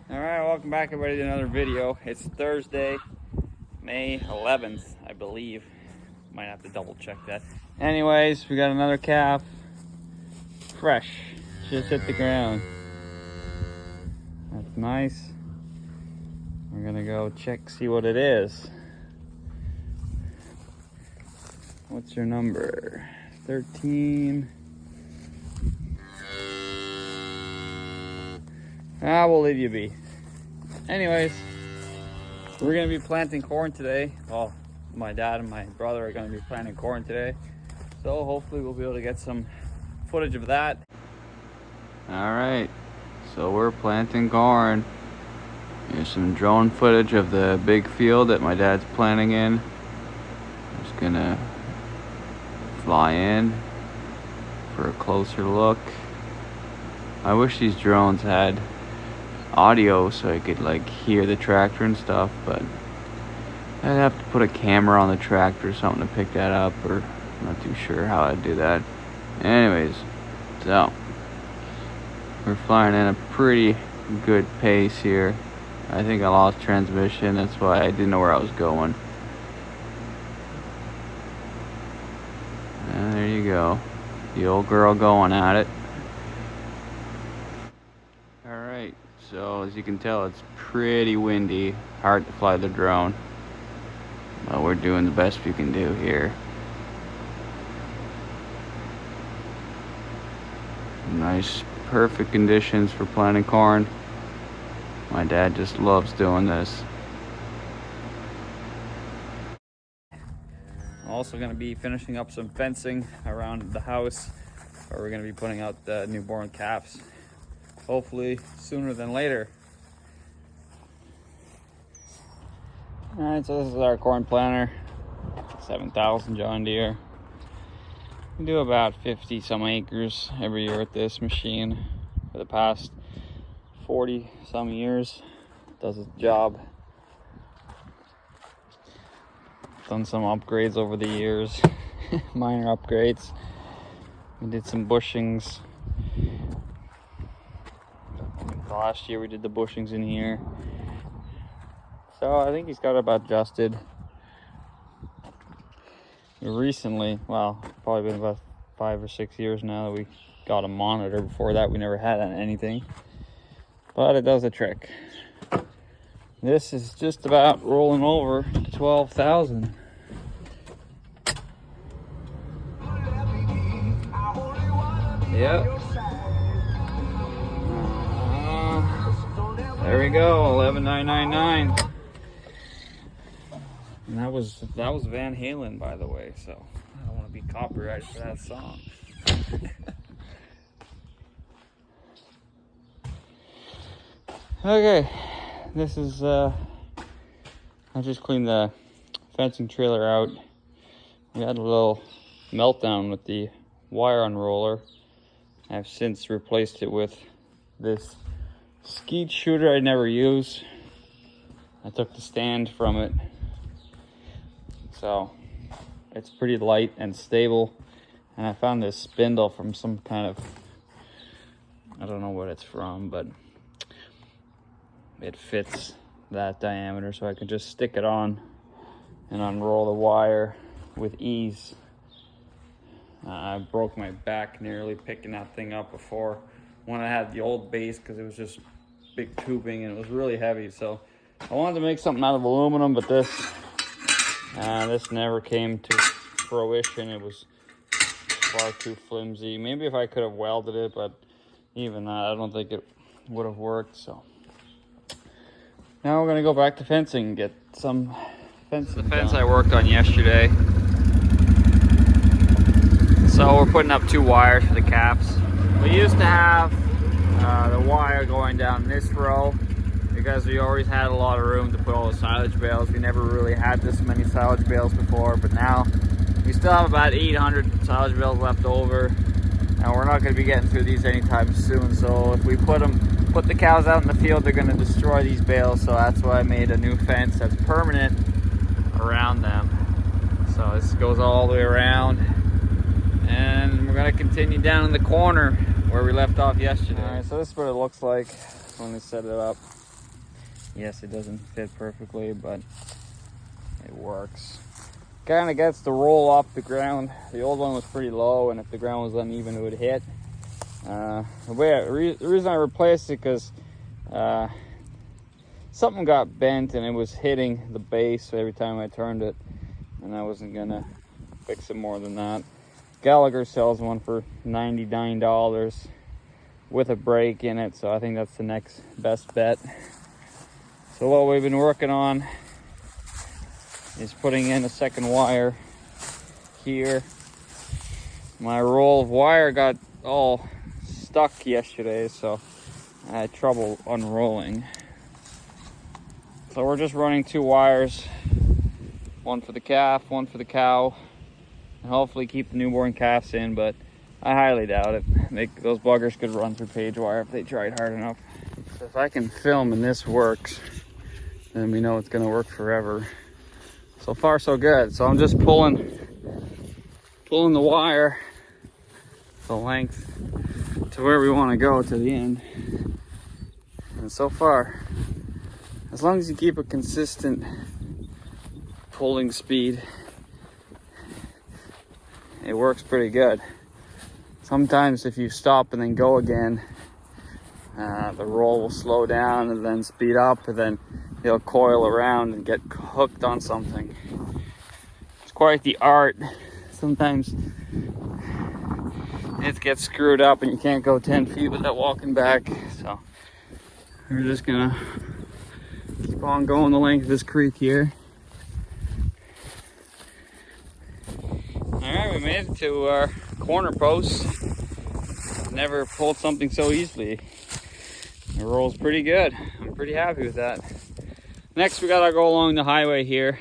All right, welcome back everybody to another video. It's Thursday, May 11th, I believe. Might have to double check that. Anyways, we got another calf, fresh, just hit the ground. That's nice. We're gonna go check, see what it is. What's your number? 13. We'll leave you be. Anyways, we're gonna be planting corn today. Well, my dad and my brother are gonna be planting corn today. So hopefully we'll be able to get some footage of that. All right, so we're planting corn. Here's some drone footage of the big field that my dad's planting in. I'm just gonna fly in for a closer look. I wish these drones had audio so I could like hear the tractor and stuff, but I'd have to put a camera on the tractor or something to pick that up, or I'm not too sure how I'd do that. Anyways, so we're flying in a pretty good pace here. I think I lost transmission, that's why I didn't know where I was going. And there you go, the old girl going at it. Alright, so as you can tell, it's pretty windy, hard to fly the drone. But we're doing the best we can do here. Nice, perfect conditions for planting corn. My dad just loves doing this. I'm also going to be finishing up some fencing around the house, where we're going to be putting out the newborn calves. Hopefully sooner than later. Alright, so this is our corn planter, 7000 John Deere. We do about 50 some acres every year with this machine for the past 40 some years. Does its job. Done some upgrades over the years, minor upgrades. We did some bushings. Last year we did the bushings in here. So I think he's got it about adjusted. Recently, well, probably been about 5 or 6 years now that we got a monitor. Before that we never had anything, but it does the trick. This is just about rolling over to 12,000. Yep. There we go, 11,999. And that was Van Halen, by the way, so I don't want to be copyrighted for that song. Okay, this is I just cleaned the fencing trailer out. We had a little meltdown with the wire unroller. I've since replaced it with this skeet shooter I never use. I took the stand from it, so it's pretty light and stable. And I found this spindle from some kind of, I don't know what it's from, but it fits that diameter, so I can just stick it on and unroll the wire with ease. I broke my back nearly picking that thing up before when I had the old base, because it was just big tubing and it was really heavy. So I wanted to make something out of aluminum, but this never came to fruition. It was far too flimsy. Maybe if I could have welded it, but even that, I don't think it would have worked. So now we're gonna go back to fencing and get some fencing. The fence I worked on yesterday. So we're putting up 2 wires for the calves. We used to have the wire going down this row because we always had a lot of room to put all the silage bales. We never really had this many silage bales before, but now we still have about 800 silage bales left over, and we're not going to be getting through these anytime soon. So if we put the cows out in the field, they're going to destroy these bales. So that's why I made a new fence that's permanent around them. So this goes all the way around, and we're going to continue down in the corner where we left off yesterday. All right, so this is what it looks like when we set it up. Yes, it doesn't fit perfectly, but it works. Kind of gets the roll off the ground. The old one was pretty low, and if the ground was uneven, it would hit. The reason I replaced it because something got bent and it was hitting the base every time I turned it, and I wasn't gonna fix it more than that. Gallagher sells one for $99 with a brake in it, so I think that's the next best bet. So what we've been working on is putting in a second wire here. My roll of wire got all stuck yesterday, so I had trouble unrolling. So we're just running 2 wires, one for the calf, one for the cow, and hopefully keep the newborn calves in, but I highly doubt it. Those buggers could run through cage wire if they tried hard enough. So if I can film and this works, then we know it's gonna work forever. So far so good. So I'm just pulling the wire the length to where we want to go to the end. And so far, as long as you keep a consistent pulling speed, it works pretty good. Sometimes if you stop and then go again, the roll will slow down and then speed up, and then he'll coil around and get hooked on something. It's quite the art. Sometimes it gets screwed up and you can't go 10 feet without walking back. So we're just gonna keep on going the length of this creek here. All right, we made it to our corner post. Never pulled something so easily. It rolls pretty good. I'm pretty happy with that. Next, we gotta go along the highway here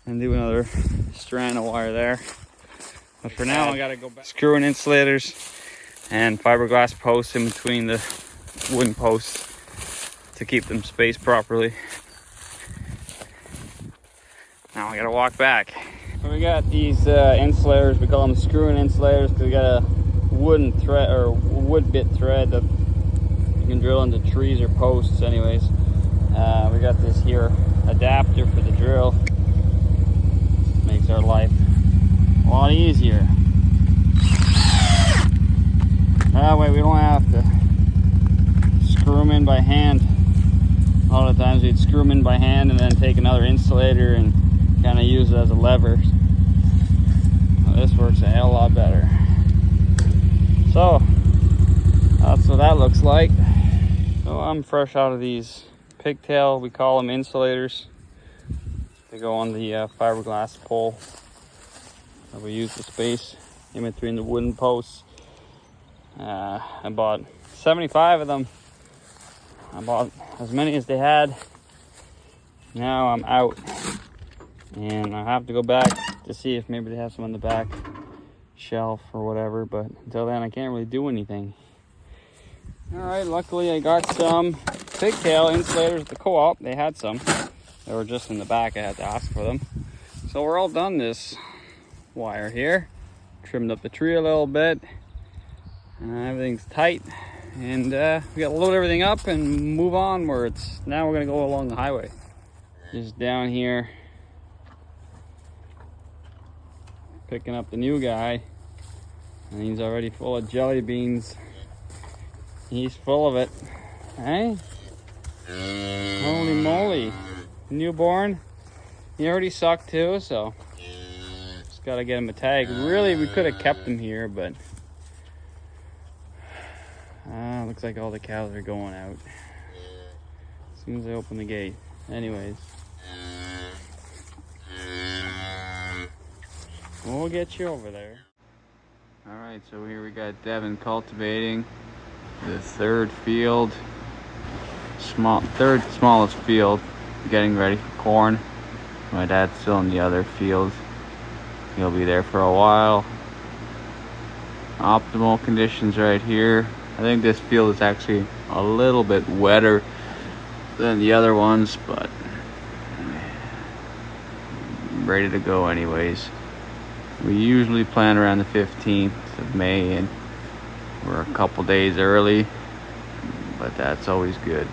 and do another strand of wire there. But for now, I gotta go back. Screwing insulators and fiberglass posts in between the wooden posts to keep them spaced properly. Now I gotta walk back. So we got these insulators. We call them screw-in insulators because we got a wooden thread or wood bit thread that you can drill into trees or posts. Anyways, we got this here adapter for the drill. Makes our life a lot easier. That way we don't have to screw them in by hand. A lot of times we'd screw them in by hand and then take another insulator and kind of use it as a lever. Well, this works a hell of a lot better. So that's what that looks like. So I'm fresh out of these pigtail, we call them insulators. They go on the fiberglass pole. And we use the space in between the wooden posts. I bought 75 of them. I bought as many as they had. Now I'm out, and I have to go back to see if maybe they have some on the back shelf or whatever, but until then I can't really do anything. All right, luckily I got some pigtail insulators at the co-op. They had some. They were just in the back. I had to ask for them. So we're all done this wire here. Trimmed up the tree a little bit. Everything's tight. And we got to load everything up and move onwards. Now we're going to go along the highway. Just down here. Picking up the new guy. And he's already full of jelly beans. He's full of it. Hey? Holy moly. Newborn. He already sucked too, so just gotta get him a tag. Really, we could have kept him here, but looks like all the cows are going out as soon as I open the gate. Anyways, we'll get you over there. All right, so here we got Devin cultivating the third smallest field, getting ready for corn. My dad's still in the other field. He'll be there for a while. Optimal conditions right here. I think this field is actually a little bit wetter than the other ones, but I'm ready to go anyways. We usually plant around the 15th of May, and we're a couple days early, but that's always good.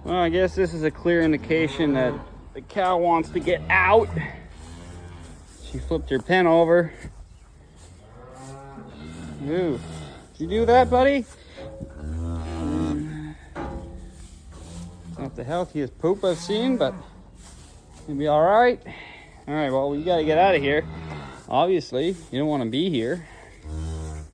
Well, I guess this is a clear indication that the cow wants to get out. She flipped her pen over. Ooh, did you do that, buddy? Not the healthiest poop I've seen, but it'll be all right. All right, well, we got to get out of here. Obviously, you don't want to be here.